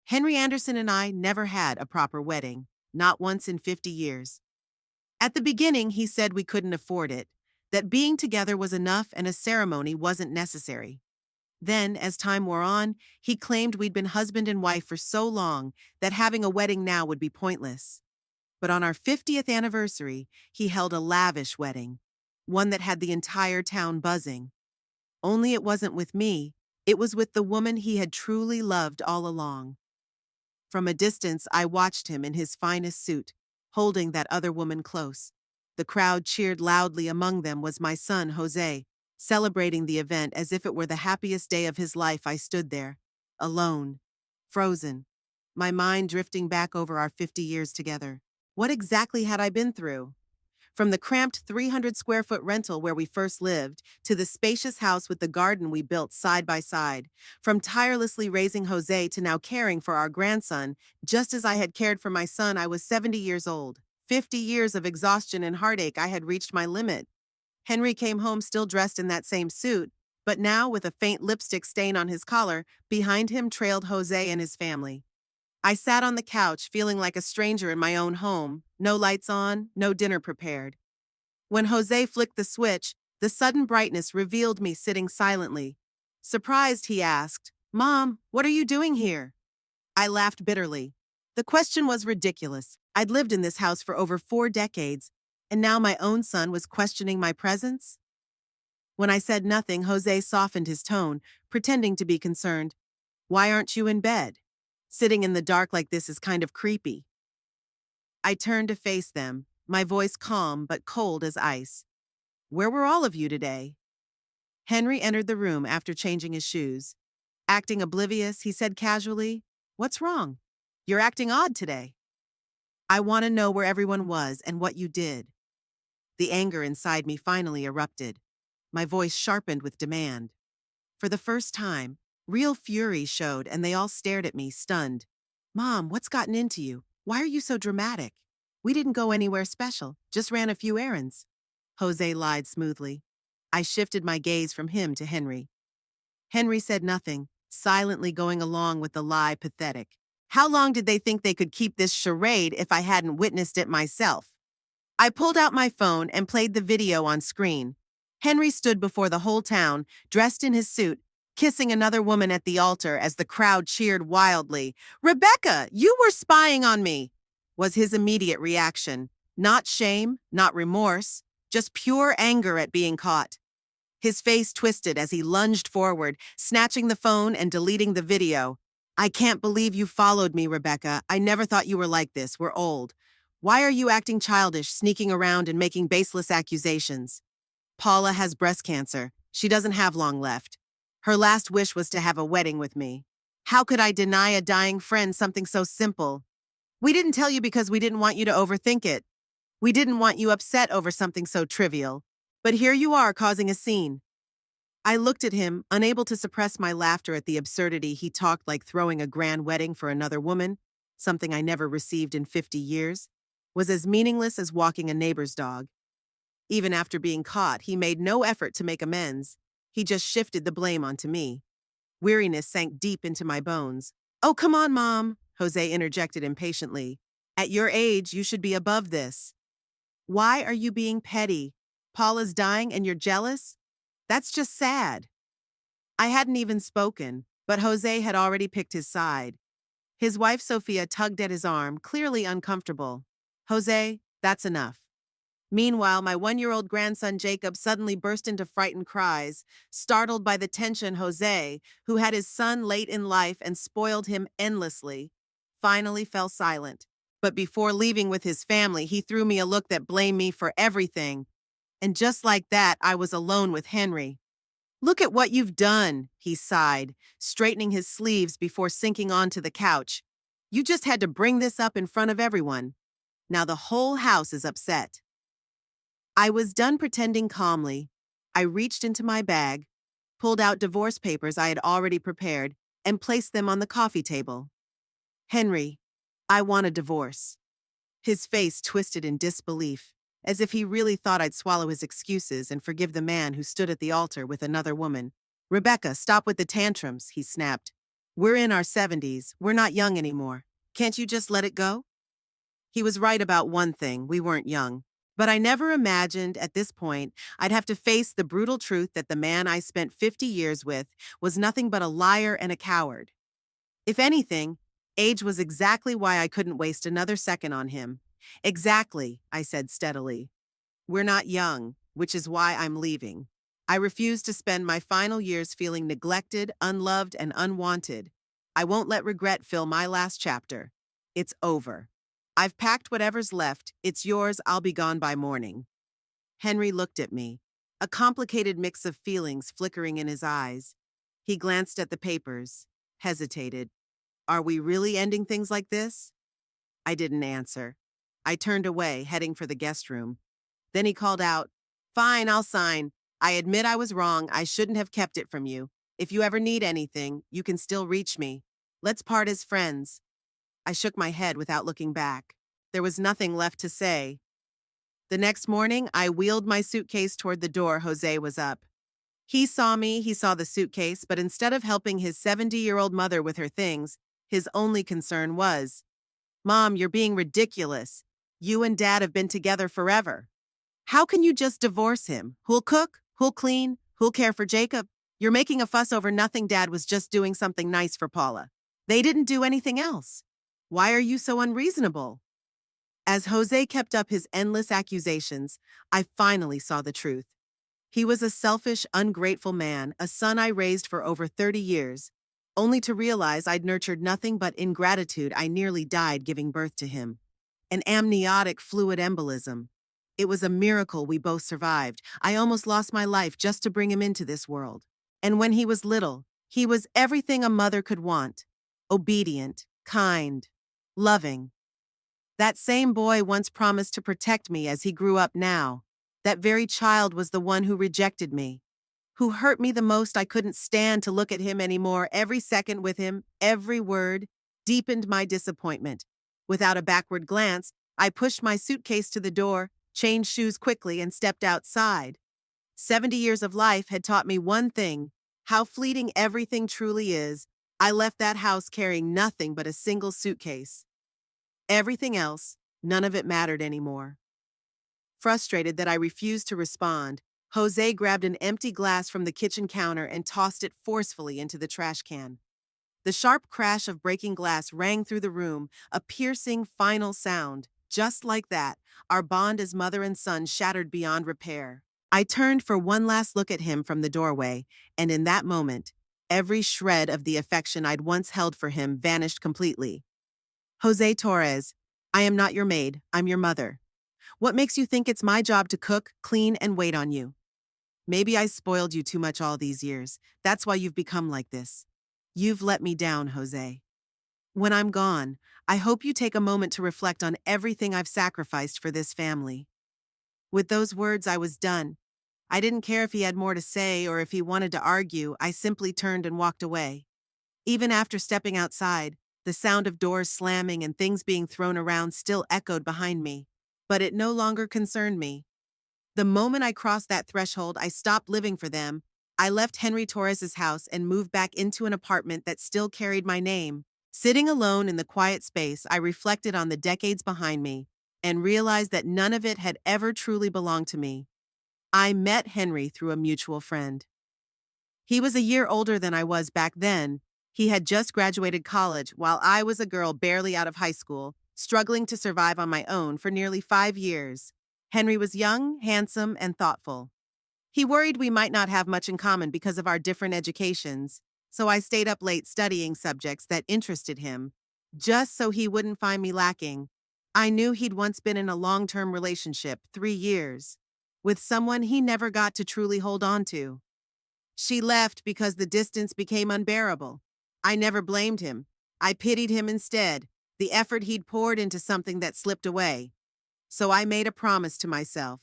Henry Anderson and I never had a proper wedding, not once in 50 years. At the beginning, he said we couldn't afford it, that being together was enough and a ceremony wasn't necessary. Then, as time wore on, he claimed we'd been husband and wife for so long that having a wedding now would be pointless. But on our 50th anniversary, he held a lavish wedding, one that had the entire town buzzing. Only it wasn't with me, it was with the woman he had truly loved all along. From a distance, I watched him in his finest suit, holding that other woman close. The crowd cheered loudly. Among them was my son, Jose, celebrating the event as if it were the happiest day of his life. I stood there, alone, frozen, my mind drifting back over our 50 years together. What exactly had I been through? From the cramped 300-square-foot rental where we first lived, to the spacious house with the garden we built side by side. From tirelessly raising Jose to now caring for our grandson, just as I had cared for my son. I was 70 years old. 50 years of exhaustion and heartache. I had reached my limit. Henry came home still dressed in that same suit, but now with a faint lipstick stain on his collar. Behind him trailed Jose and his family. I sat on the couch, feeling like a stranger in my own home, no lights on, no dinner prepared. When Jose flicked the switch, the sudden brightness revealed me sitting silently. Surprised, he asked, "Mom, what are you doing here?" I laughed bitterly. The question was ridiculous. I'd lived in this house for over 4 decades, and now my own son was questioning my presence? When I said nothing, Jose softened his tone, pretending to be concerned. "Why aren't you in bed? Sitting in the dark like this is kind of creepy." I turned to face them, my voice calm but cold as ice. "Where were all of you today?" Henry entered the room after changing his shoes. Acting oblivious, he said casually, "What's wrong? You're acting odd today." "I want to know where everyone was and what you did." The anger inside me finally erupted. My voice sharpened with demand. For the first time, real fury showed, and they all stared at me, stunned. "Mom, what's gotten into you? Why are you so dramatic?" "We didn't go anywhere special, just ran a few errands." Jose lied smoothly. I shifted my gaze from him to Henry. Henry said nothing, silently going along with the lie. Pathetic. How long did they think they could keep this charade if I hadn't witnessed it myself? I pulled out my phone and played the video on screen. Henry stood before the whole town, dressed in his suit, kissing another woman at the altar as the crowd cheered wildly. "Rebecca, you were spying on me," was his immediate reaction. Not shame, not remorse, just pure anger at being caught. His face twisted as he lunged forward, snatching the phone and deleting the video. "I can't believe you followed me, Rebecca. I never thought you were like this. We're old. Why are you acting childish, sneaking around and making baseless accusations? Paula has breast cancer. She doesn't have long left. Her last wish was to have a wedding with me. How could I deny a dying friend something so simple? We didn't tell you because we didn't want you to overthink it. We didn't want you upset over something so trivial. But here you are causing a scene." I looked at him, unable to suppress my laughter at the absurdity. He talked like throwing a grand wedding for another woman, something I never received in 50 years, was as meaningless as walking a neighbor's dog. Even after being caught, he made no effort to make amends. He just shifted the blame onto me. Weariness sank deep into my bones. "Oh, come on, Mom," Jose interjected impatiently. "At your age, you should be above this. Why are you being petty? Paula's dying and you're jealous? That's just sad." I hadn't even spoken, but Jose had already picked his side. His wife Sophia tugged at his arm, clearly uncomfortable. "Jose, that's enough." Meanwhile, my 1-year-old grandson Jacob suddenly burst into frightened cries, startled by the tension. Jose, who had his son late in life and spoiled him endlessly, finally fell silent. But before leaving with his family, he threw me a look that blamed me for everything. And just like that, I was alone with Henry. "Look at what you've done," he sighed, straightening his sleeves before sinking onto the couch. "You just had to bring this up in front of everyone. Now the whole house is upset." I was done pretending calmly. I reached into my bag, pulled out divorce papers I had already prepared, and placed them on the coffee table. "Henry, I want a divorce." His face twisted in disbelief, as if he really thought I'd swallow his excuses and forgive the man who stood at the altar with another woman. "Rebecca, stop with the tantrums," he snapped. We're in our 70s. We're not young anymore. Can't you just let it go? He was right about one thing: we weren't young. But I never imagined at this point I'd have to face the brutal truth that the man I spent 50 years with was nothing but a liar and a coward. If anything, age was exactly why I couldn't waste another second on him. Exactly, I said steadily. We're not young, which is why I'm leaving. I refuse to spend my final years feeling neglected, unloved, and unwanted. I won't let regret fill my last chapter. It's over. I've packed whatever's left. It's yours. I'll be gone by morning. Henry looked at me, a complicated mix of feelings flickering in his eyes. He glanced at the papers, hesitated. Are we really ending things like this? I didn't answer. I turned away, heading for the guest room. Then he called out, Fine, I'll sign. I admit I was wrong. I shouldn't have kept it from you. If you ever need anything, you can still reach me. Let's part as friends. I shook my head without looking back. There was nothing left to say. The next morning, I wheeled my suitcase toward the door. Jose was up. He saw me, he saw the suitcase, but instead of helping his 70-year-old mother with her things, his only concern was, Mom, you're being ridiculous. You and Dad have been together forever. How can you just divorce him? Who'll cook? Who'll clean? Who'll care for Jacob? You're making a fuss over nothing. Dad was just doing something nice for Paula. They didn't do anything else. Why are you so unreasonable? As Jose kept up his endless accusations, I finally saw the truth. He was a selfish, ungrateful man, a son I raised for over 30 years, only to realize I'd nurtured nothing but ingratitude. I nearly died giving birth to him. An amniotic fluid embolism. It was a miracle we both survived. I almost lost my life just to bring him into this world. And when he was little, he was everything a mother could want. Obedient, kind, loving. That same boy once promised to protect me as he grew up now. That very child was the one who rejected me, who hurt me the most. I couldn't stand to look at him anymore. Every second with him, every word, deepened my disappointment. Without a backward glance, I pushed my suitcase to the door, changed shoes quickly, and stepped outside. 70 years of life had taught me one thing: how fleeting everything truly is. I left that house carrying nothing but a single suitcase. Everything else, none of it mattered anymore. Frustrated that I refused to respond, Jose grabbed an empty glass from the kitchen counter and tossed it forcefully into the trash can. The sharp crash of breaking glass rang through the room, a piercing, final sound. Just like that, our bond as mother and son shattered beyond repair. I turned for one last look at him from the doorway, and in that moment, every shred of the affection I'd once held for him vanished completely. Jose Torres, I am not your maid, I'm your mother. What makes you think it's my job to cook, clean, and wait on you? Maybe I spoiled you too much all these years. That's why you've become like this. You've let me down, Jose. When I'm gone, I hope you take a moment to reflect on everything I've sacrificed for this family. With those words, I was done. I didn't care if he had more to say or if he wanted to argue. I simply turned and walked away. Even after stepping outside, the sound of doors slamming and things being thrown around still echoed behind me. But it no longer concerned me. The moment I crossed that threshold, I stopped living for them. I left Henry Torres's house and moved back into an apartment that still carried my name. Sitting alone in the quiet space, I reflected on the decades behind me and realized that none of it had ever truly belonged to me. I met Henry through a mutual friend. He was a year older than I was back then. He had just graduated college while I was a girl barely out of high school, struggling to survive on my own for nearly 5 years. Henry was young, handsome, and thoughtful. He worried we might not have much in common because of our different educations, so I stayed up late studying subjects that interested him, just so he wouldn't find me lacking. I knew he'd once been in a long-term relationship, 3 years, with someone he never got to truly hold on to. She left because the distance became unbearable. I never blamed him. I pitied him instead, the effort he'd poured into something that slipped away. So I made a promise to myself.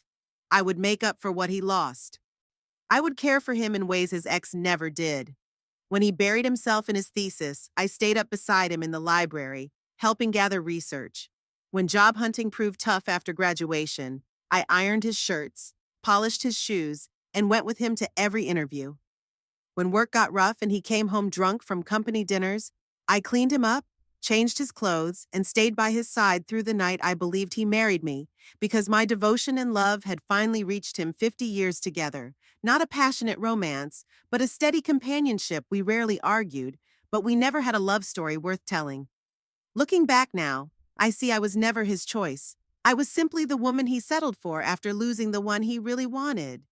I would make up for what he lost. I would care for him in ways his ex never did. When he buried himself in his thesis, I stayed up beside him in the library, helping gather research. When job hunting proved tough after graduation, I ironed his shirts, polished his shoes, and went with him to every interview. When work got rough and he came home drunk from company dinners, I cleaned him up, changed his clothes, and stayed by his side through the night I believed he married me, because my devotion and love had finally reached him 50 years together. Not a passionate romance, but a steady companionship. We rarely argued, but we never had a love story worth telling. Looking back now, I see I was never his choice. I was simply the woman he settled for after losing the one he really wanted.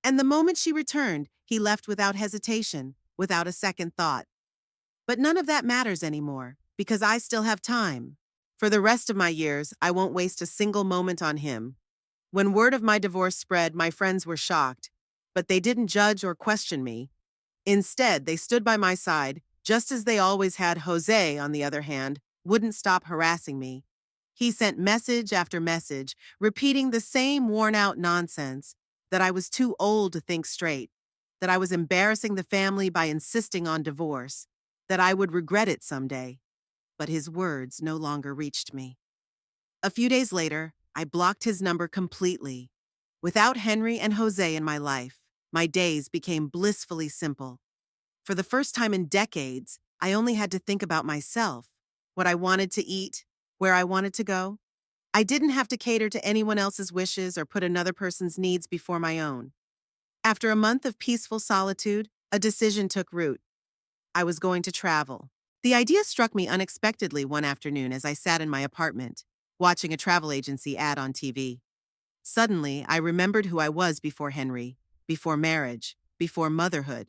And the moment she returned, he left without hesitation, without a second thought. But none of that matters anymore, because I still have time. For the rest of my years, I won't waste a single moment on him. When word of my divorce spread, my friends were shocked, but they didn't judge or question me. Instead, they stood by my side, just as they always had. Jose, on the other hand, wouldn't stop harassing me. He sent message after message, repeating the same worn-out nonsense, that I was too old to think straight, that I was embarrassing the family by insisting on divorce, that I would regret it someday. But his words no longer reached me. A few days later, I blocked his number completely. Without Henry and Jose in my life, my days became blissfully simple. For the first time in decades, I only had to think about myself, what I wanted to eat, where I wanted to go. I didn't have to cater to anyone else's wishes or put another person's needs before my own. After a month of peaceful solitude, a decision took root. I was going to travel. The idea struck me unexpectedly one afternoon as I sat in my apartment, watching a travel agency ad on TV. Suddenly, I remembered who I was before Henry, before marriage, before motherhood.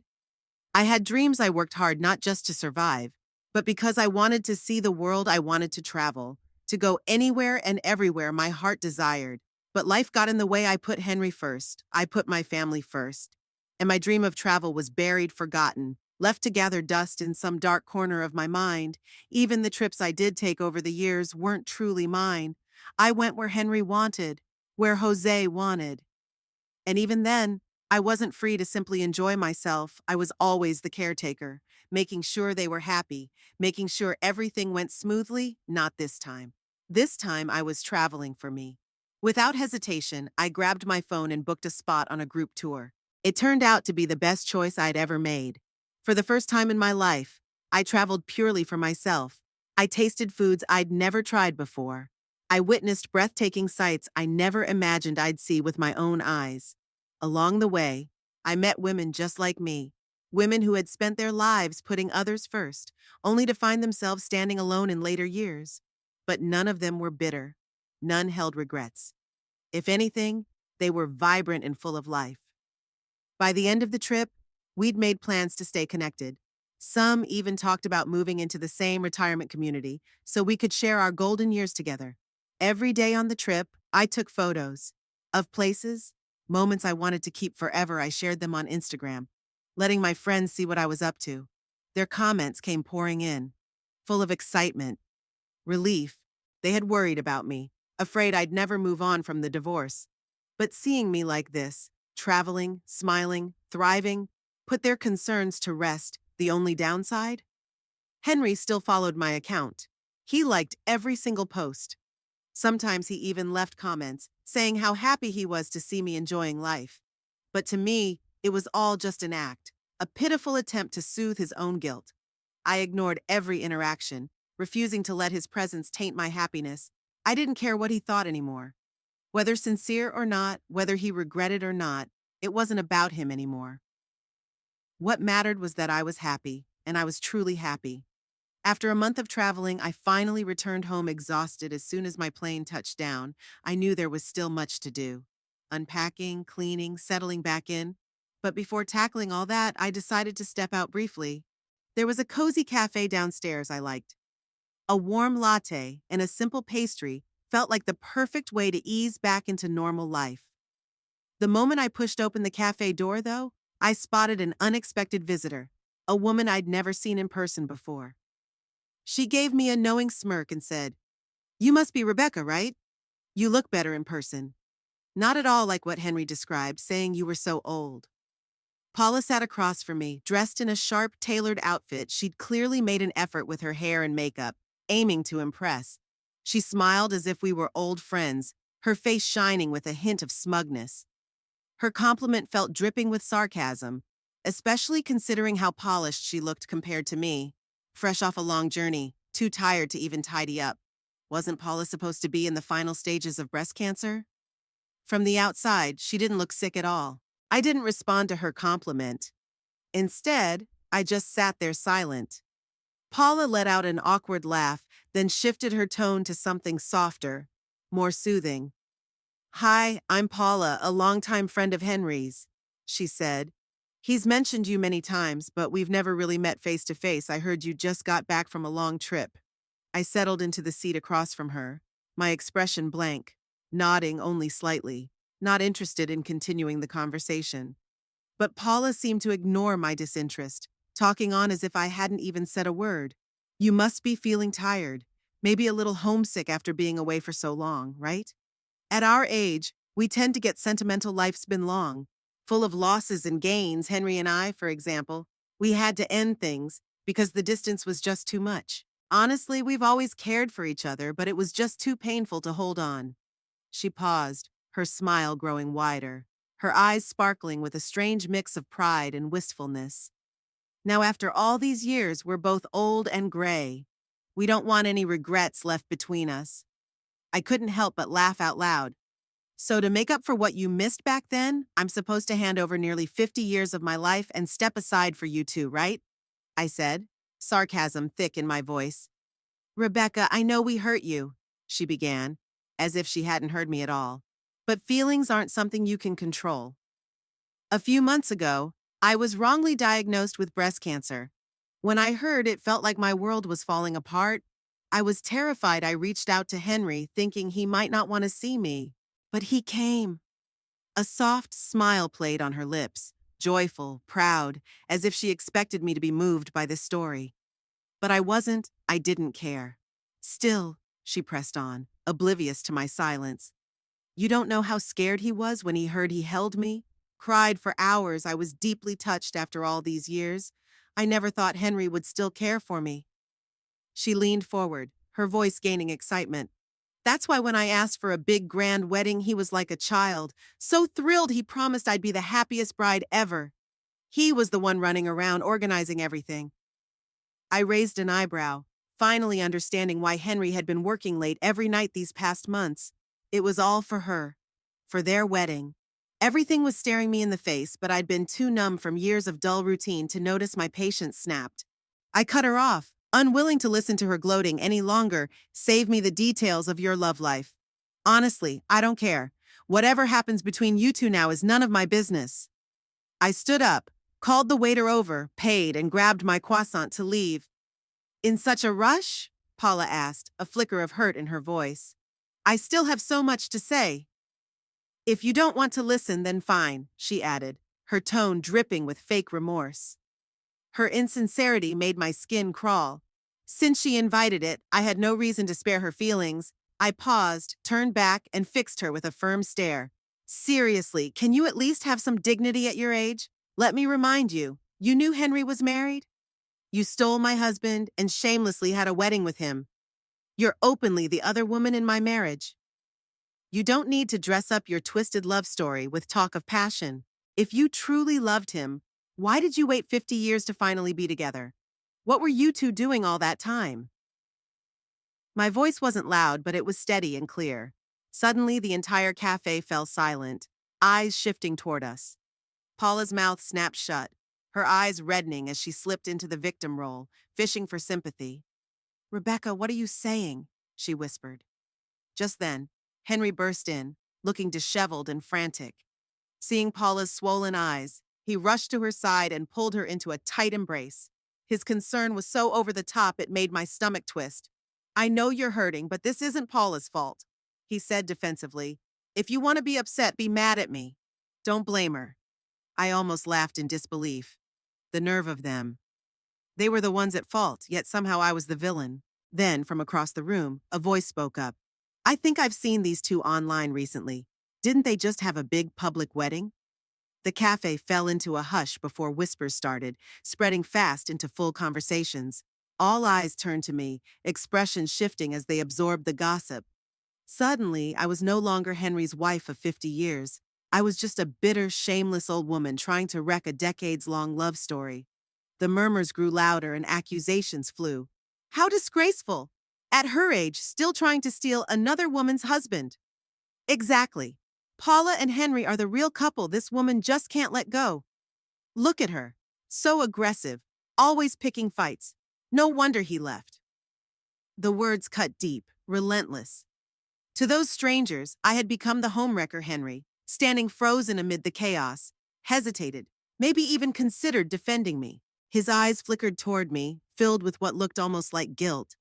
I had dreams. I worked hard not just to survive, but because I wanted to see the world. I wanted to travel, to go anywhere and everywhere my heart desired. But life got in the way. I put Henry first. I put my family first. And my dream of travel was buried, forgotten, left to gather dust in some dark corner of my mind. Even the trips I did take over the years weren't truly mine. I went where Henry wanted, where Jose wanted. And even then, I wasn't free to simply enjoy myself. I was always the caretaker, making sure they were happy, making sure everything went smoothly. Not this time. This time I was traveling for me. Without hesitation, I grabbed my phone and booked a spot on a group tour. It turned out to be the best choice I'd ever made. For the first time in my life, I traveled purely for myself. I tasted foods I'd never tried before. I witnessed breathtaking sights I never imagined I'd see with my own eyes. Along the way, I met women just like me, women who had spent their lives putting others first, only to find themselves standing alone in later years. But none of them were bitter. None held regrets. If anything, they were vibrant and full of life. By the end of the trip, we'd made plans to stay connected. Some even talked about moving into the same retirement community so we could share our golden years together. Every day on the trip, I took photos of places, moments I wanted to keep forever. I shared them on Instagram, letting my friends see what I was up to. Their comments came pouring in, full of excitement, relief. They had worried about me, afraid I'd never move on from the divorce. But seeing me like this, traveling, smiling, thriving, put their concerns to rest. The only downside? Henry still followed my account. He liked every single post. Sometimes he even left comments, saying how happy he was to see me enjoying life. But to me, it was all just an act, a pitiful attempt to soothe his own guilt. I ignored every interaction, refusing to let his presence taint my happiness. I didn't care what he thought anymore. Whether sincere or not, whether he regretted or not, it wasn't about him anymore. What mattered was that I was happy, and I was truly happy. After a month of traveling, I finally returned home exhausted. As soon as my plane touched down, I knew there was still much to do. Unpacking, cleaning, settling back in. But before tackling all that, I decided to step out briefly. There was a cozy cafe downstairs I liked. A warm latte and a simple pastry felt like the perfect way to ease back into normal life. The moment I pushed open the cafe door, though, I spotted an unexpected visitor, a woman I'd never seen in person before. She gave me a knowing smirk and said, "You must be Rebecca, right? You look better in person." Not at all like what Henry described, saying you were so old. Paula sat across from me, dressed in a sharp, tailored outfit. She'd clearly made an effort with her hair and makeup, aiming to impress. She smiled as if we were old friends, her face shining with a hint of smugness. Her compliment felt dripping with sarcasm, especially considering how polished she looked compared to me. Fresh off a long journey, too tired to even tidy up. Wasn't Paula supposed to be in the final stages of breast cancer? From the outside, she didn't look sick at all. I didn't respond to her compliment. Instead, I just sat there silent. Paula let out an awkward laugh, then shifted her tone to something softer, more soothing. "Hi, I'm Paula, a longtime friend of Henry's," she said. "He's mentioned you many times, but we've never really met face to face. I heard you just got back from a long trip." I settled into the seat across from her, my expression blank, nodding only slightly, not interested in continuing the conversation. But Paula seemed to ignore my disinterest, talking on as if I hadn't even said a word. "You must be feeling tired, maybe a little homesick after being away for so long, right? At our age, we tend to get sentimental. Life's been long, full of losses and gains. Henry and I, for example, we had to end things because the distance was just too much. Honestly, we've always cared for each other, but it was just too painful to hold on." She paused, her smile growing wider, her eyes sparkling with a strange mix of pride and wistfulness. "Now, after all these years, we're both old and gray. We don't want any regrets left between us." I couldn't help but laugh out loud. "So to make up for what you missed back then, I'm supposed to hand over nearly 50 years of my life and step aside for you two, right?" I said, sarcasm thick in my voice. "Rebecca, I know we hurt you," she began, as if she hadn't heard me at all. "But feelings aren't something you can control. A few months ago, I was wrongly diagnosed with breast cancer. When I heard, it felt like my world was falling apart. I was terrified. I reached out to Henry, thinking he might not want to see me. But he came." A soft smile played on her lips, joyful, proud, as if she expected me to be moved by this story. But I wasn't. I didn't care. "Still," she pressed on, oblivious to my silence, "you don't know how scared he was when he heard he held me. Cried for hours. I was deeply touched after all these years. I never thought Henry would still care for me." She leaned forward, her voice gaining excitement. "That's why when I asked for a big grand wedding, he was like a child, so thrilled he promised I'd be the happiest bride ever. He was the one running around organizing everything." I raised an eyebrow, finally understanding why Henry had been working late every night these past months. It was all for her, for their wedding. Everything was staring me in the face, but I'd been too numb from years of dull routine to notice my patience snapped. I cut her off, unwilling to listen to her gloating any longer. "Save me the details of your love life. Honestly, I don't care. Whatever happens between you two now is none of my business." I stood up, called the waiter over, paid, and grabbed my croissant to leave. "In such a rush?" Paula asked, a flicker of hurt in her voice. "I still have so much to say." "If you don't want to listen, then fine," she added, her tone dripping with fake remorse. Her insincerity made my skin crawl. Since she invited it, I had no reason to spare her feelings. I paused, turned back, and fixed her with a firm stare. "Seriously, can you at least have some dignity at your age? Let me remind you, you knew Henry was married? You stole my husband and shamelessly had a wedding with him. You're openly the other woman in my marriage. You don't need to dress up your twisted love story with talk of passion. If you truly loved him, why did you wait 50 years to finally be together? What were you two doing all that time?" My voice wasn't loud, but it was steady and clear. Suddenly, the entire cafe fell silent, eyes shifting toward us. Paula's mouth snapped shut, her eyes reddening as she slipped into the victim role, fishing for sympathy. "Rebecca, what are you saying?" she whispered. Just then, Henry burst in, looking disheveled and frantic. Seeing Paula's swollen eyes, he rushed to her side and pulled her into a tight embrace. His concern was so over the top it made my stomach twist. "I know you're hurting, but this isn't Paula's fault," he said defensively. "If you want to be upset, be mad at me. Don't blame her." I almost laughed in disbelief. The nerve of them. They were the ones at fault, yet somehow I was the villain. Then, from across the room, a voice spoke up. "I think I've seen these two online recently. Didn't they just have a big public wedding?" The cafe fell into a hush before whispers started, spreading fast into full conversations. All eyes turned to me, expressions shifting as they absorbed the gossip. Suddenly, I was no longer Henry's wife of 50 years. I was just a bitter, shameless old woman trying to wreck a decades-long love story. The murmurs grew louder and accusations flew. How disgraceful! At her age, still trying to steal another woman's husband. Exactly. Paula and Henry are the real couple this woman just can't let go. Look at her. So aggressive, always picking fights. No wonder he left. The words cut deep, relentless. To those strangers, I had become the homewrecker Henry, standing frozen amid the chaos, hesitated, maybe even considered defending me. His eyes flickered toward me, filled with what looked almost like guilt.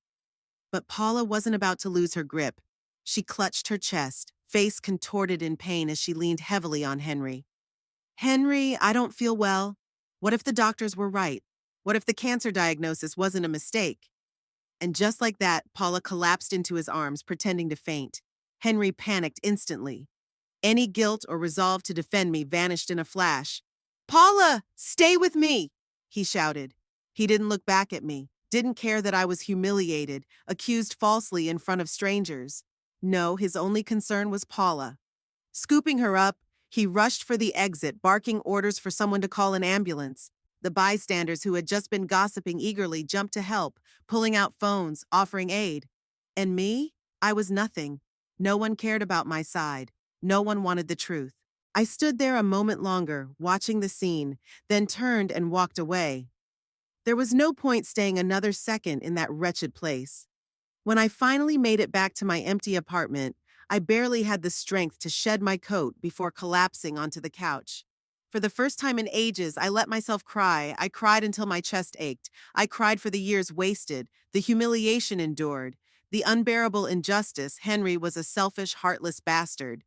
But Paula wasn't about to lose her grip. She clutched her chest, face contorted in pain as she leaned heavily on Henry. Henry, I don't feel well. What if the doctors were right? What if the cancer diagnosis wasn't a mistake? And just like that, Paula collapsed into his arms, pretending to faint. Henry panicked instantly. Any guilt or resolve to defend me vanished in a flash. Paula, stay with me, he shouted. He didn't look back at me, didn't care that I was humiliated, accused falsely in front of strangers. No, his only concern was Paula. Scooping her up, he rushed for the exit, barking orders for someone to call an ambulance. The bystanders who had just been gossiping eagerly jumped to help, pulling out phones, offering aid. And me? I was nothing. No one cared about my side. No one wanted the truth. I stood there a moment longer, watching the scene, then turned and walked away. There was no point staying another second in that wretched place. When I finally made it back to my empty apartment, I barely had the strength to shed my coat before collapsing onto the couch. For the first time in ages, I let myself cry. I cried until my chest ached. I cried for the years wasted, the humiliation endured, the unbearable injustice. Henry was a selfish, heartless bastard.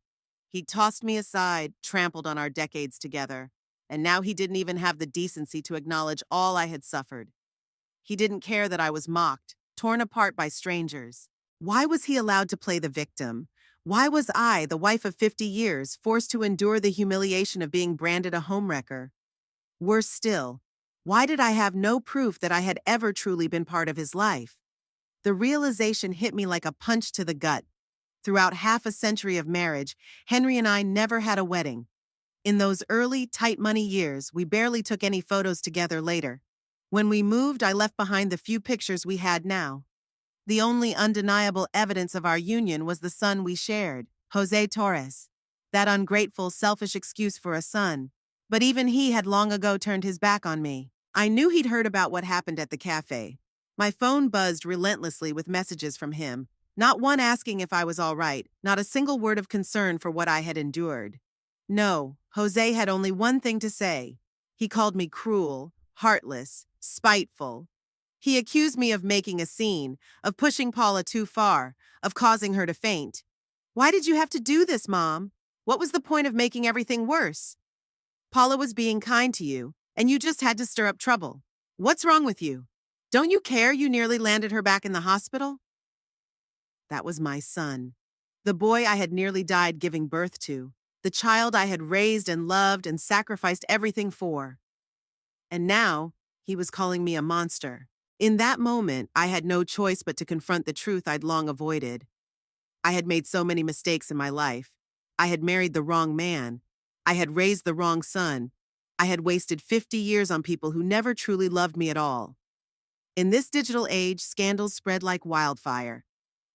He tossed me aside, trampled on our decades together, and now he didn't even have the decency to acknowledge all I had suffered. He didn't care that I was mocked, torn apart by strangers. Why was he allowed to play the victim? Why was I, the wife of 50 years, forced to endure the humiliation of being branded a homewrecker? Worse still, why did I have no proof that I had ever truly been part of his life? The realization hit me like a punch to the gut. Throughout half a century of marriage, Henry and I never had a wedding. In those early, tight-money years, we barely took any photos together later. When we moved, I left behind the few pictures we had now. The only undeniable evidence of our union was the son we shared, Jose Torres. That ungrateful, selfish excuse for a son. But even he had long ago turned his back on me. I knew he'd heard about what happened at the cafe. My phone buzzed relentlessly with messages from him, not one asking if I was all right, not a single word of concern for what I had endured. No, Jose had only one thing to say. He called me cruel, heartless, spiteful. He accused me of making a scene, of pushing Paula too far, of causing her to faint. Why did you have to do this, Mom? What was the point of making everything worse? Paula was being kind to you, and you just had to stir up trouble. What's wrong with you? Don't you care you nearly landed her back in the hospital? That was my son. The boy I had nearly died giving birth to. The child I had raised and loved and sacrificed everything for. And now, he was calling me a monster. In that moment, I had no choice but to confront the truth I'd long avoided. I had made so many mistakes in my life. I had married the wrong man. I had raised the wrong son. I had wasted 50 years on people who never truly loved me at all. In this digital age, scandals spread like wildfire.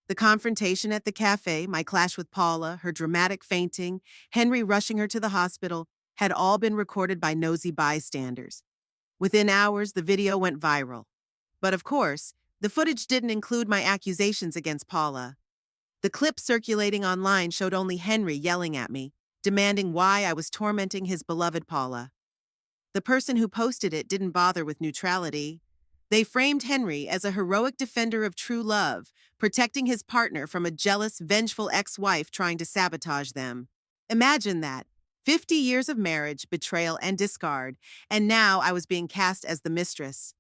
The confrontation at the cafe, my clash with Paula, her dramatic fainting, Henry rushing her to the hospital, had all been recorded by nosy bystanders. Within hours, the video went viral. But of course, the footage didn't include my accusations against Paula. The clip circulating online showed only Henry yelling at me, demanding why I was tormenting his beloved Paula. The person who posted it didn't bother with neutrality. They framed Henry as a heroic defender of true love, protecting his partner from a jealous, vengeful ex-wife trying to sabotage them. Imagine that. 50 years of marriage, betrayal, and discard, and now I was being cast as the mistress.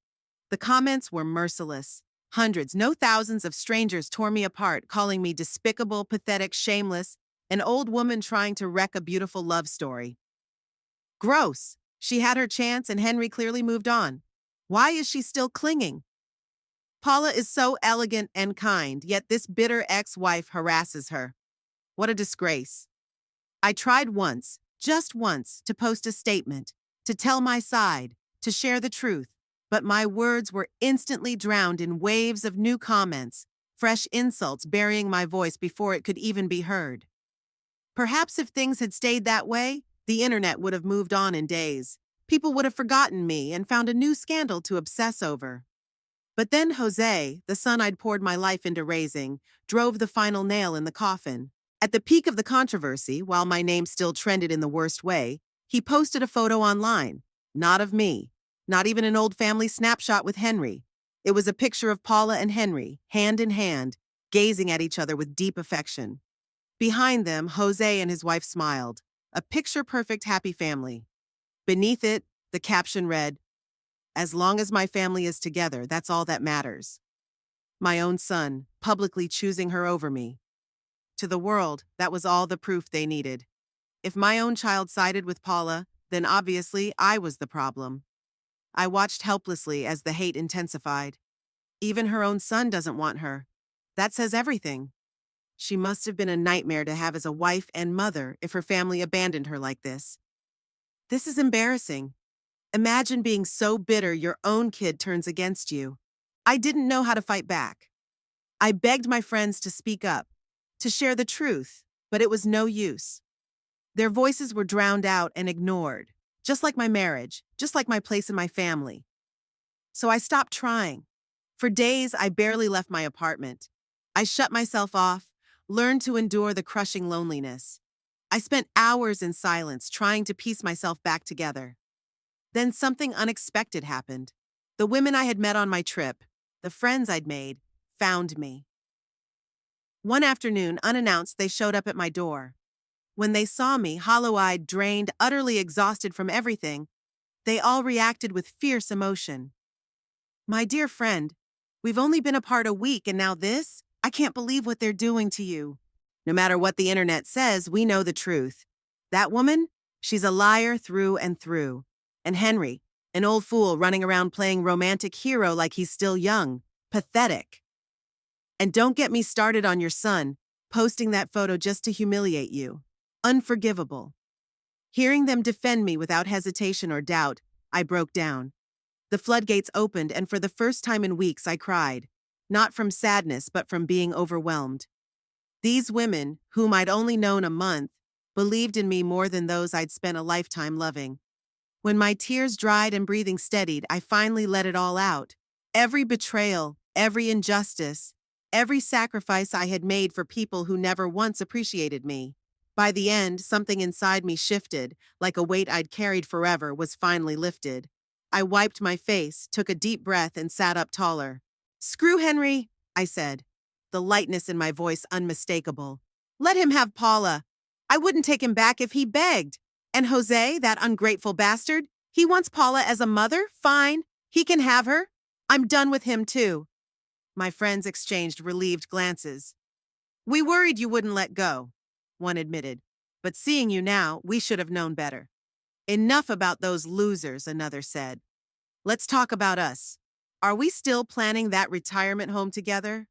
The comments were merciless. Hundreds, no thousands of strangers tore me apart, calling me despicable, pathetic, shameless, an old woman trying to wreck a beautiful love story. Gross. She had her chance and Henry clearly moved on. Why is she still clinging? Paula is so elegant and kind, yet this bitter ex-wife harasses her. What a disgrace. I tried once, Just once to post a statement, to tell my side, to share the truth. But my words were instantly drowned in waves of new comments, fresh insults burying my voice before it could even be heard. Perhaps if things had stayed that way, the internet would have moved on in days. People would have forgotten me and found a new scandal to obsess over. But then Jose, the son I'd poured my life into raising, drove the final nail in the coffin. At the peak of the controversy, while my name still trended in the worst way, he posted a photo online. Not of me. Not even an old family snapshot with Henry. It was a picture of Paula and Henry, hand in hand, gazing at each other with deep affection. Behind them, Jose and his wife smiled. A picture-perfect happy family. Beneath it, the caption read, "As long as my family is together, that's all that matters." My own son, publicly choosing her over me. To the world, that was all the proof they needed. If my own child sided with Paula, then obviously I was the problem. I watched helplessly as the hate intensified. Even her own son doesn't want her. That says everything. She must have been a nightmare to have as a wife and mother if her family abandoned her like this. This is embarrassing. Imagine being so bitter your own kid turns against you. I didn't know how to fight back. I begged my friends to speak up, to share the truth, but it was no use. Their voices were drowned out and ignored, just like my marriage, just like my place in my family. So I stopped trying. For days, I barely left my apartment. I shut myself off, learned to endure the crushing loneliness. I spent hours in silence trying to piece myself back together. Then something unexpected happened. The women I had met on my trip, the friends I'd made, found me. One afternoon, unannounced, they showed up at my door. When they saw me, hollow-eyed, drained, utterly exhausted from everything, they all reacted with fierce emotion. "My dear friend, we've only been apart a week and now this? I can't believe what they're doing to you." No matter what the internet says, we know the truth. That woman? She's a liar through and through. And Henry, an old fool running around playing romantic hero like he's still young. Pathetic. And don't get me started on your son, posting that photo just to humiliate you. Unforgivable. Hearing them defend me without hesitation or doubt, I broke down. The floodgates opened, and for the first time in weeks, I cried. Not from sadness, but from being overwhelmed. These women, whom I'd only known a month, believed in me more than those I'd spent a lifetime loving. When my tears dried and breathing steadied, I finally let it all out. Every betrayal, every injustice, every sacrifice I had made for people who never once appreciated me. By the end, something inside me shifted, like a weight I'd carried forever was finally lifted. I wiped my face, took a deep breath, and sat up taller. "Screw Henry," I said, the lightness in my voice unmistakable. "Let him have Paula. I wouldn't take him back if he begged. And Jose, that ungrateful bastard, he wants Paula as a mother? Fine, he can have her. I'm done with him too." My friends exchanged relieved glances. "We worried you wouldn't let go," one admitted. "But seeing you now, we should have known better." "Enough about those losers," another said. "Let's talk about us. Are we still planning that retirement home together?"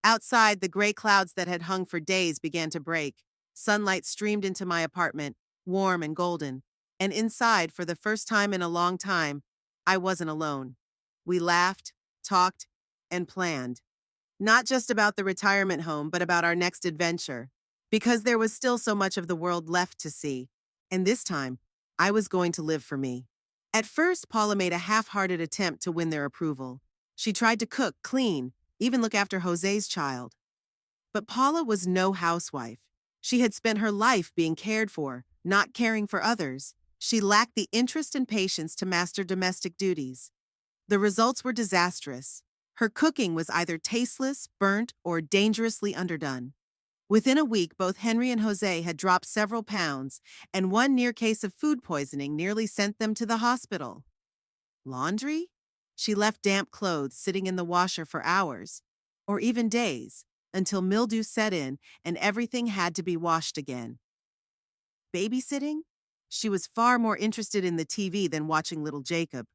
Outside, the gray clouds that had hung for days began to break. Sunlight streamed into my apartment, warm and golden. And inside, for the first time in a long time, I wasn't alone. We laughed, talked, and planned. Not just about the retirement home, but about our next adventure. Because there was still so much of the world left to see. And this time, I was going to live for me. At first, Paula made a half-hearted attempt to win their approval. She tried to cook, clean, even look after Jose's child. But Paula was no housewife. She had spent her life being cared for, not caring for others. She lacked the interest and patience to master domestic duties. The results were disastrous. Her cooking was either tasteless, burnt, or dangerously underdone. Within a week, both Henry and Jose had dropped several pounds, and one near case of food poisoning nearly sent them to the hospital. Laundry? She left damp clothes sitting in the washer for hours, or even days, until mildew set in and everything had to be washed again. Babysitting? She was far more interested in the TV than watching little Jacob.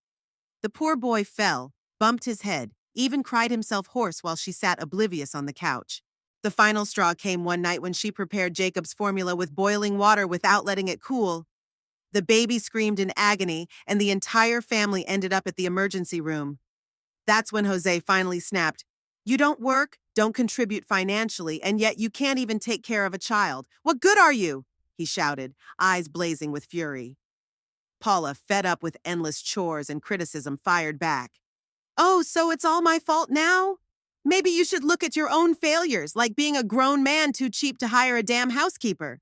The poor boy fell, bumped his head, even cried himself hoarse while she sat oblivious on the couch. The final straw came one night when she prepared Jacob's formula with boiling water without letting it cool. The baby screamed in agony, and the entire family ended up at the emergency room. That's when Jose finally snapped. You don't work, don't contribute financially, and yet you can't even take care of a child. What good are you? He shouted, eyes blazing with fury. Paula, fed up with endless chores and criticism, fired back. Oh, so it's all my fault now? Maybe you should look at your own failures, like being a grown man too cheap to hire a damn housekeeper.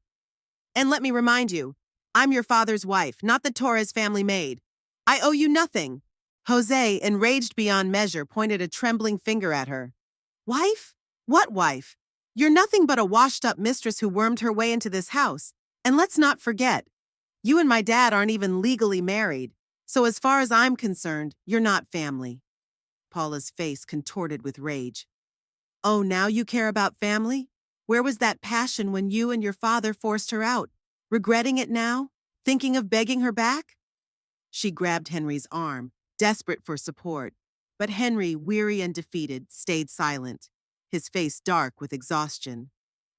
And let me remind you, I'm your father's wife, not the Torres family maid. I owe you nothing. Jose, enraged beyond measure, pointed a trembling finger at her. Wife? What wife? You're nothing but a washed-up mistress who wormed her way into this house. And let's not forget, you and my dad aren't even legally married. So as far as I'm concerned, you're not family. Paula's face contorted with rage. Oh, now you care about family? Where was that passion when you and your father forced her out? Regretting it now? Thinking of begging her back? She grabbed Henry's arm, desperate for support. But Henry, weary and defeated, stayed silent, his face dark with exhaustion.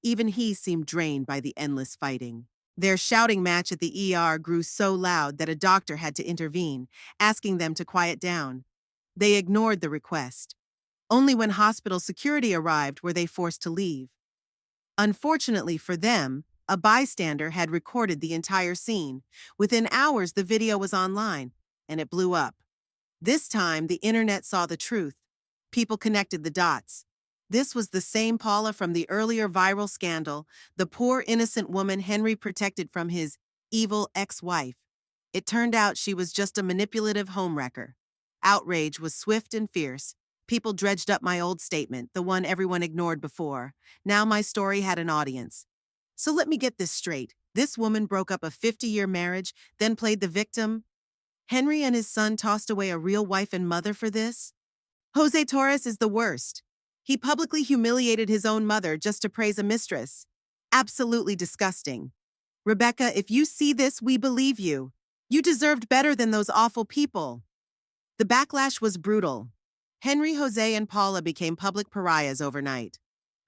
Even he seemed drained by the endless fighting. Their shouting match at the ER grew so loud that a doctor had to intervene, asking them to quiet down. They ignored the request. Only when hospital security arrived were they forced to leave. Unfortunately for them, a bystander had recorded the entire scene. Within hours, the video was online, and it blew up. This time, the internet saw the truth. People connected the dots. This was the same Paula from the earlier viral scandal, the poor innocent woman Henry protected from his evil ex-wife. It turned out she was just a manipulative homewrecker. Outrage was swift and fierce. People dredged up my old statement, the one everyone ignored before. Now my story had an audience. So let me get this straight. This woman broke up a 50-year marriage, then played the victim. Henry and his son tossed away a real wife and mother for this? Jose Torres is the worst. He publicly humiliated his own mother just to praise a mistress. Absolutely disgusting. Rebecca, if you see this, we believe you. You deserved better than those awful people. The backlash was brutal. Henry, Jose, and Paula became public pariahs overnight.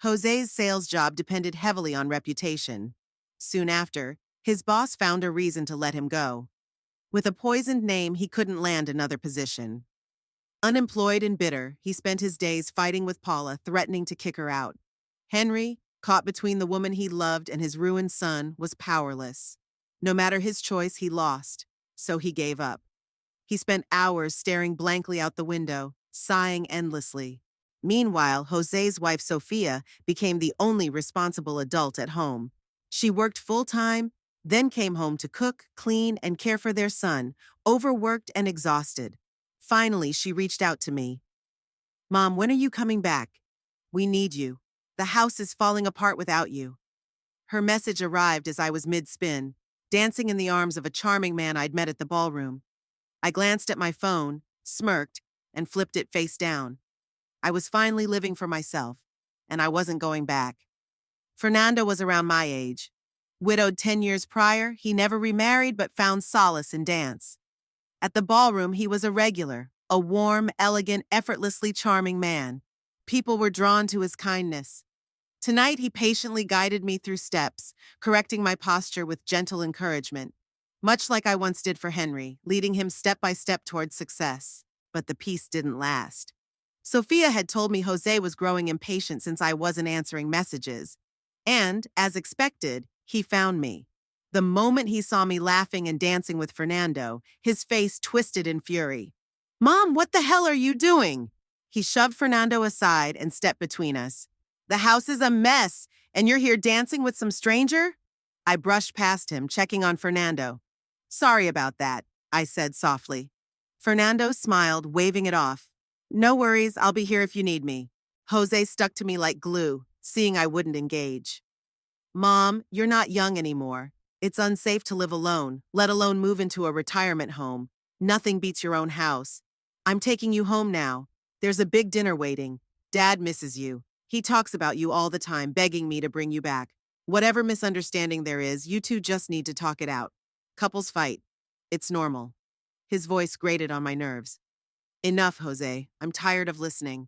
Jose's sales job depended heavily on reputation. Soon after, his boss found a reason to let him go. With a poisoned name, he couldn't land another position. Unemployed and bitter, he spent his days fighting with Paula, threatening to kick her out. Henry, caught between the woman he loved and his ruined son, was powerless. No matter his choice, he lost, so he gave up. He spent hours staring blankly out the window, sighing endlessly. Meanwhile, Jose's wife Sophia became the only responsible adult at home. She worked full-time, then came home to cook, clean, and care for their son, overworked and exhausted. Finally, she reached out to me. Mom, when are you coming back? We need you. The house is falling apart without you. Her message arrived as I was mid-spin, dancing in the arms of a charming man I'd met at the ballroom. I glanced at my phone, smirked, and flipped it face down. I was finally living for myself, and I wasn't going back. Fernando was around my age. Widowed 10 years prior, he never remarried but found solace in dance. At the ballroom, he was a regular, a warm, elegant, effortlessly charming man. People were drawn to his kindness. Tonight, he patiently guided me through steps, correcting my posture with gentle encouragement, much like I once did for Henry, leading him step by step towards success. But the peace didn't last. Sophia had told me Jose was growing impatient since I wasn't answering messages. And, as expected, he found me. The moment he saw me laughing and dancing with Fernando, his face twisted in fury. Mom, what the hell are you doing? He shoved Fernando aside and stepped between us. The house is a mess, and you're here dancing with some stranger? I brushed past him, checking on Fernando. Sorry about that, I said softly. Fernando smiled, waving it off. No worries, I'll be here if you need me. Jose stuck to me like glue, seeing I wouldn't engage. Mom, you're not young anymore. It's unsafe to live alone, let alone move into a retirement home. Nothing beats your own house. I'm taking you home now. There's a big dinner waiting. Dad misses you. He talks about you all the time, begging me to bring you back. Whatever misunderstanding there is, you two just need to talk it out. Couples fight. It's normal. His voice grated on my nerves. Enough, Jose. I'm tired of listening.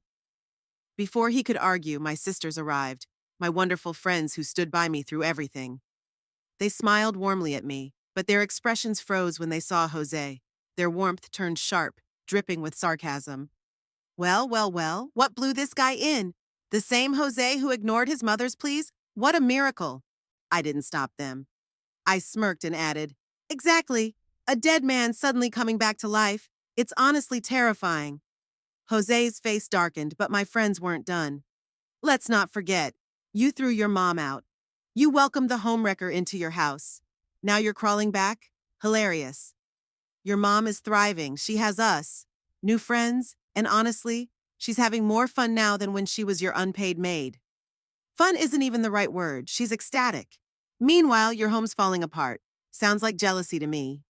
Before he could argue, my sisters arrived. my wonderful friends who stood by me through everything. They smiled warmly at me, but their expressions froze when they saw Jose. Their warmth turned sharp, dripping with sarcasm. Well, well, well, what blew this guy in? The same Jose who ignored his mother's pleas? What a miracle! I didn't stop them. I smirked and added, Exactly. A dead man suddenly coming back to life. It's honestly terrifying. Jose's face darkened, but my friends weren't done. Let's not forget, you threw your mom out. You welcomed the homewrecker into your house. Now you're crawling back? Hilarious. Your mom is thriving. She has us. New friends, and honestly, she's having more fun now than when she was your unpaid maid. Fun isn't even the right word. She's ecstatic. Meanwhile, your home's falling apart. Sounds like jealousy to me.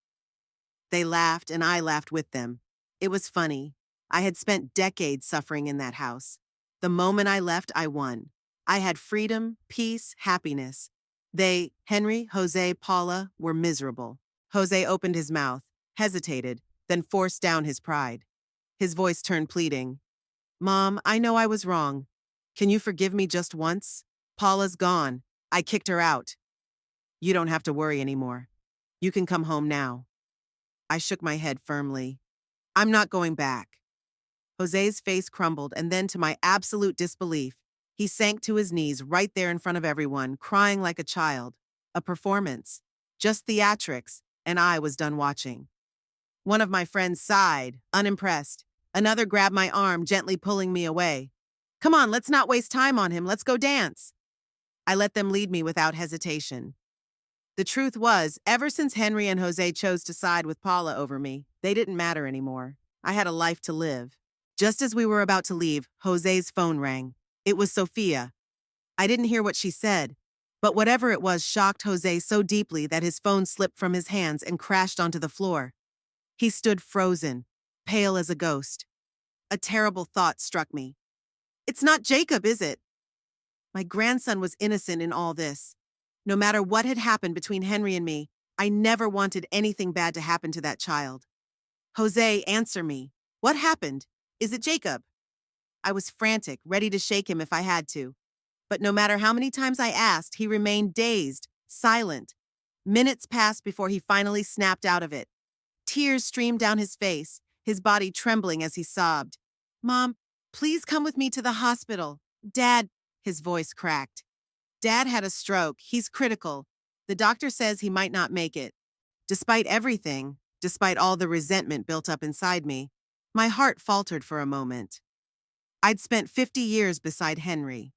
They laughed, and I laughed with them. It was funny. I had spent decades suffering in that house. The moment I left, I won. I had freedom, peace, happiness. They, Henry, Jose, Paula, were miserable. Jose opened his mouth, hesitated, then forced down his pride. His voice turned pleading. Mom, I know I was wrong. Can you forgive me just once? Paula's gone. I kicked her out. You don't have to worry anymore. You can come home now. I shook my head firmly. I'm not going back. Jose's face crumbled, and then, to my absolute disbelief, he sank to his knees right there in front of everyone, crying like a child. A performance. Just theatrics, and I was done watching. One of my friends sighed, unimpressed. Another grabbed my arm, gently pulling me away. Come on, let's not waste time on him. Let's go dance. I let them lead me without hesitation. The truth was, ever since Henry and Jose chose to side with Paula over me, they didn't matter anymore. I had a life to live. Just as we were about to leave, Jose's phone rang. It was Sophia. I didn't hear what she said, but whatever it was shocked Jose so deeply that his phone slipped from his hands and crashed onto the floor. He stood frozen, pale as a ghost. A terrible thought struck me. It's not Jacob, is it? My grandson was innocent in all this. No matter what had happened between Henry and me, I never wanted anything bad to happen to that child. Jose, answer me. What happened? Is it Jacob? I was frantic, ready to shake him if I had to. But no matter how many times I asked, he remained dazed, silent. Minutes passed before he finally snapped out of it. Tears streamed down his face, his body trembling as he sobbed. Mom, please come with me to the hospital. Dad, his voice cracked. Dad had a stroke. He's critical. The doctor says he might not make it. Despite everything, despite all the resentment built up inside me, my heart faltered for a moment. I'd spent 50 years beside Henry.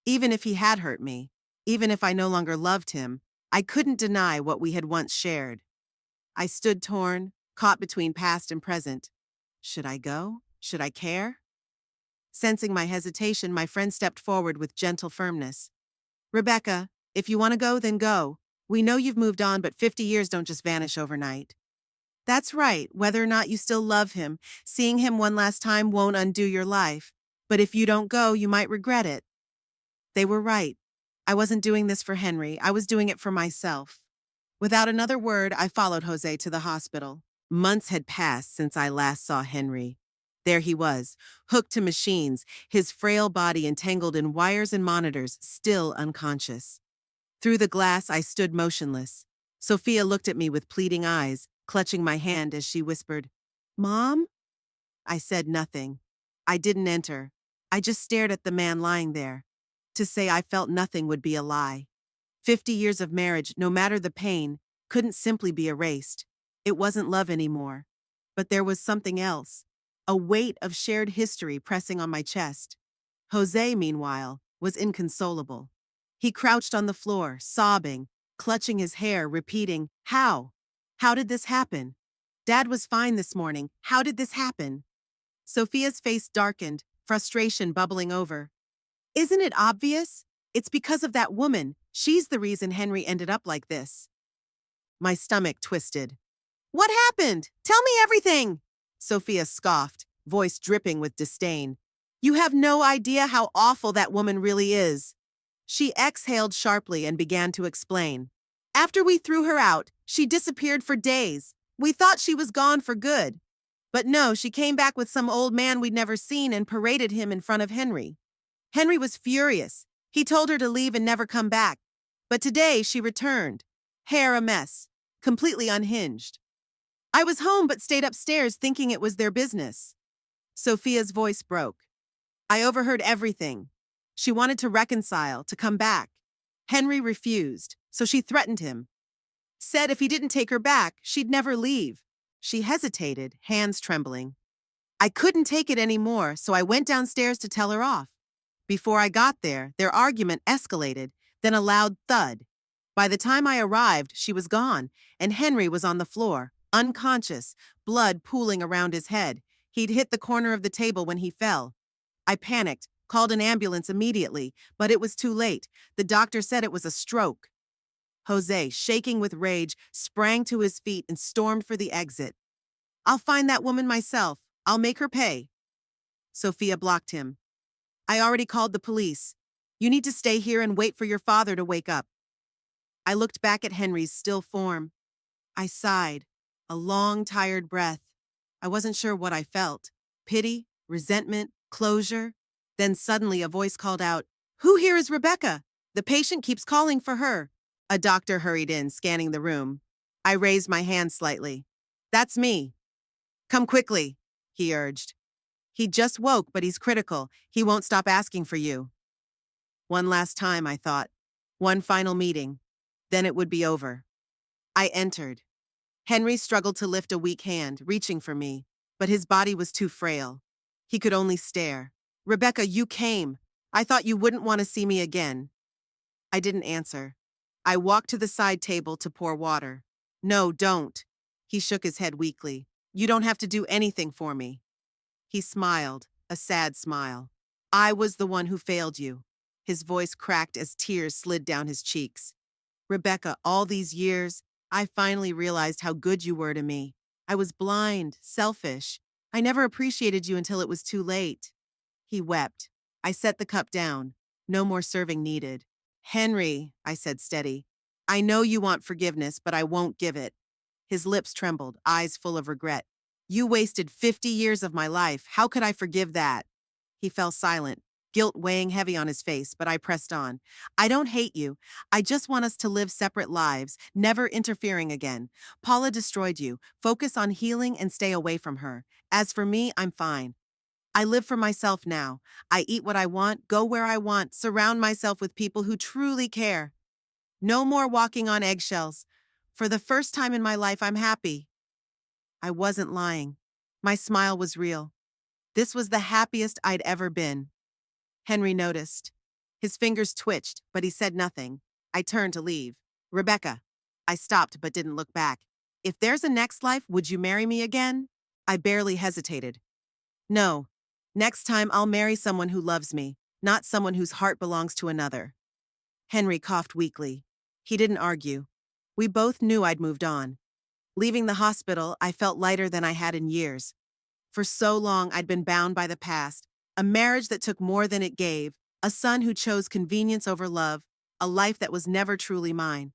Even if he had hurt me, even if I no longer loved him, I couldn't deny what we had once shared. I stood torn, caught between past and present. Should I go? Should I care? Sensing my hesitation, my friend stepped forward with gentle firmness. Rebecca, if you want to go, then go. We know you've moved on, but 50 years don't just vanish overnight. That's right. Whether or not you still love him, seeing him one last time won't undo your life. But if you don't go, you might regret it. They were right. I wasn't doing this for Henry. I was doing it for myself. Without another word, I followed Jose to the hospital. Months had passed since I last saw Henry. There he was, hooked to machines, his frail body entangled in wires and monitors, still unconscious. Through the glass, I stood motionless. Sophia looked at me with pleading eyes, clutching my hand as she whispered, Mom? I said nothing. I didn't enter. I just stared at the man lying there. To say I felt nothing would be a lie. 50 years of marriage, no matter the pain, couldn't simply be erased. It wasn't love anymore. But there was something else. A weight of shared history pressing on my chest. Jose, meanwhile, was inconsolable. He crouched on the floor, sobbing, clutching his hair, repeating, How? How did this happen? Dad was fine this morning. How did this happen? Sophia's face darkened, frustration bubbling over. Isn't it obvious? It's because of that woman. She's the reason Henry ended up like this. My stomach twisted. What happened? Tell me everything! Sophia scoffed, voice dripping with disdain. You have no idea how awful that woman really is. She exhaled sharply and began to explain. After we threw her out, she disappeared for days. We thought she was gone for good. But no, she came back with some old man we'd never seen and paraded him in front of Henry. Henry was furious. He told her to leave and never come back. But today she returned. Hair a mess. Completely unhinged. I was home but stayed upstairs thinking it was their business. Sophia's voice broke. I overheard everything. She wanted to reconcile, to come back. Henry refused, so she threatened him. Said if he didn't take her back, she'd never leave. She hesitated, hands trembling. I couldn't take it anymore, so I went downstairs to tell her off. Before I got there, their argument escalated, then a loud thud. By the time I arrived, she was gone, and Henry was on the floor, unconscious, blood pooling around his head. He'd hit the corner of the table when he fell. I panicked, called an ambulance immediately, but it was too late. The doctor said it was a stroke. Jose, shaking with rage, sprang to his feet and stormed for the exit. I'll find that woman myself. I'll make her pay. Sophia blocked him. I already called the police. You need to stay here and wait for your father to wake up. I looked back at Henry's still form. I sighed, a long, tired breath. I wasn't sure what I felt. Pity, resentment, closure. Then suddenly a voice called out, "Who here is Rebecca? The patient keeps calling for her." A doctor hurried in, scanning the room. I raised my hand slightly. "That's me." "Come quickly," he urged. "He just woke, but he's critical. He won't stop asking for you." One last time, I thought. One final meeting. Then it would be over. I entered. Henry struggled to lift a weak hand, reaching for me, but his body was too frail. He could only stare. "Rebecca, you came. I thought you wouldn't want to see me again." I didn't answer. I walked to the side table to pour water. "No, don't." He shook his head weakly. "You don't have to do anything for me." He smiled, a sad smile. "I was the one who failed you." His voice cracked as tears slid down his cheeks. "Rebecca, all these years, I finally realized how good you were to me. I was blind, selfish. I never appreciated you until it was too late." He wept. I set the cup down. No more serving needed. "Henry," I said steady, "I know you want forgiveness, but I won't give it." His lips trembled, eyes full of regret. "You wasted 50 years of my life. How could I forgive that?" He fell silent, guilt weighing heavy on his face, but I pressed on. "I don't hate you. I just want us to live separate lives, never interfering again. Paula destroyed you. Focus on healing and stay away from her. As for me, I'm fine. I live for myself now. I eat what I want, go where I want, surround myself with people who truly care. No more walking on eggshells. For the first time in my life, I'm happy." I wasn't lying. My smile was real. This was the happiest I'd ever been. Henry noticed. His fingers twitched, but he said nothing. I turned to leave. "Rebecca." I stopped but didn't look back. "If there's a next life, would you marry me again?" I barely hesitated. "No. Next time I'll marry someone who loves me, not someone whose heart belongs to another." Henry coughed weakly. He didn't argue. We both knew I'd moved on. Leaving the hospital, I felt lighter than I had in years. For so long, I'd been bound by the past, a marriage that took more than it gave, a son who chose convenience over love, a life that was never truly mine.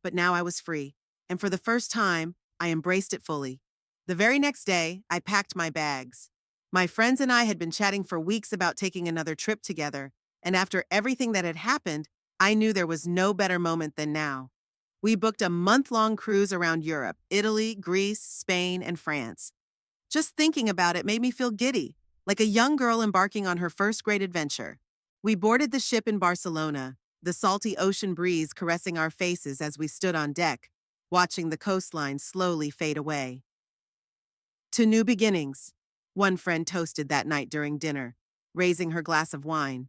But now I was free, and for the first time, I embraced it fully. The very next day, I packed my bags. My friends and I had been chatting for weeks about taking another trip together, and after everything that had happened, I knew there was no better moment than now. We booked a month-long cruise around Europe, Italy, Greece, Spain, and France. Just thinking about it made me feel giddy, like a young girl embarking on her first great adventure. We boarded the ship in Barcelona, the salty ocean breeze caressing our faces as we stood on deck, watching the coastline slowly fade away. "To new beginnings," one friend toasted that night during dinner, raising her glass of wine.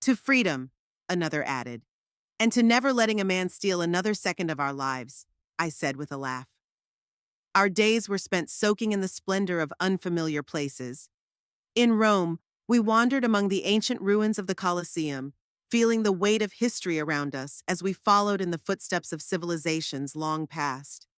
"To freedom," another added. "And to never letting a man steal another second of our lives," I said with a laugh. Our days were spent soaking in the splendor of unfamiliar places. In Rome, we wandered among the ancient ruins of the Colosseum, feeling the weight of history around us as we followed in the footsteps of civilizations long past.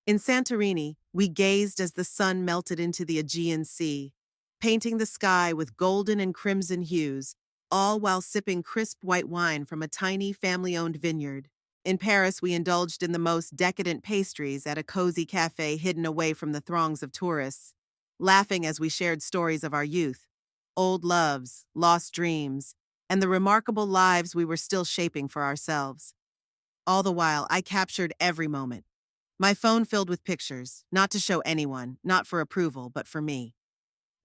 In Santorini, we gazed as the sun melted into the Aegean Sea, painting the sky with golden and crimson hues, all while sipping crisp white wine from a tiny family-owned vineyard. In Paris, we indulged in the most decadent pastries at a cozy cafe hidden away from the throngs of tourists, laughing as we shared stories of our youth, old loves, lost dreams, and the remarkable lives we were still shaping for ourselves. All the while, I captured every moment. My phone filled with pictures, not to show anyone, not for approval, but for me.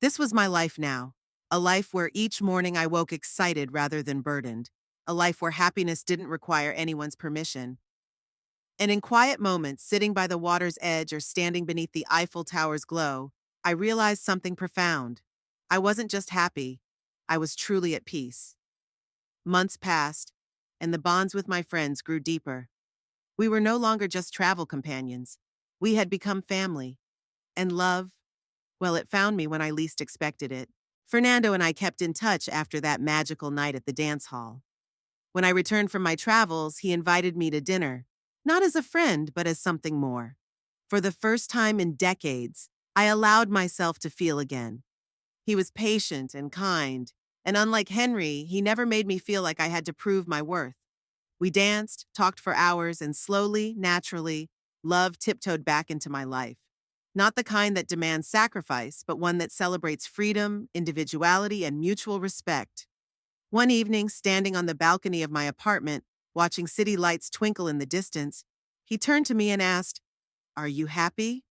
This was my life now, a life where each morning I woke excited rather than burdened, a life where happiness didn't require anyone's permission. And in quiet moments, sitting by the water's edge or standing beneath the Eiffel Tower's glow, I realized something profound. I wasn't just happy, I was truly at peace. Months passed, and the bonds with my friends grew deeper. We were no longer just travel companions. We had become family. And love, well, it found me when I least expected it. Fernando and I kept in touch after that magical night at the dance hall. When I returned from my travels, he invited me to dinner, not as a friend, but as something more. For the first time in decades, I allowed myself to feel again. He was patient and kind, and unlike Henry, he never made me feel like I had to prove my worth. We danced, talked for hours, and slowly, naturally, love tiptoed back into my life. Not the kind that demands sacrifice, but one that celebrates freedom, individuality, and mutual respect. One evening, standing on the balcony of my apartment, watching city lights twinkle in the distance, he turned to me and asked, "Are you happy?"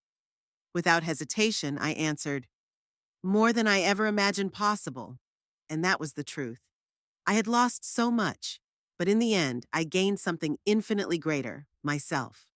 Without hesitation, I answered, "More than I ever imagined possible." And that was the truth. I had lost so much, but in the end, I gained something infinitely greater, myself.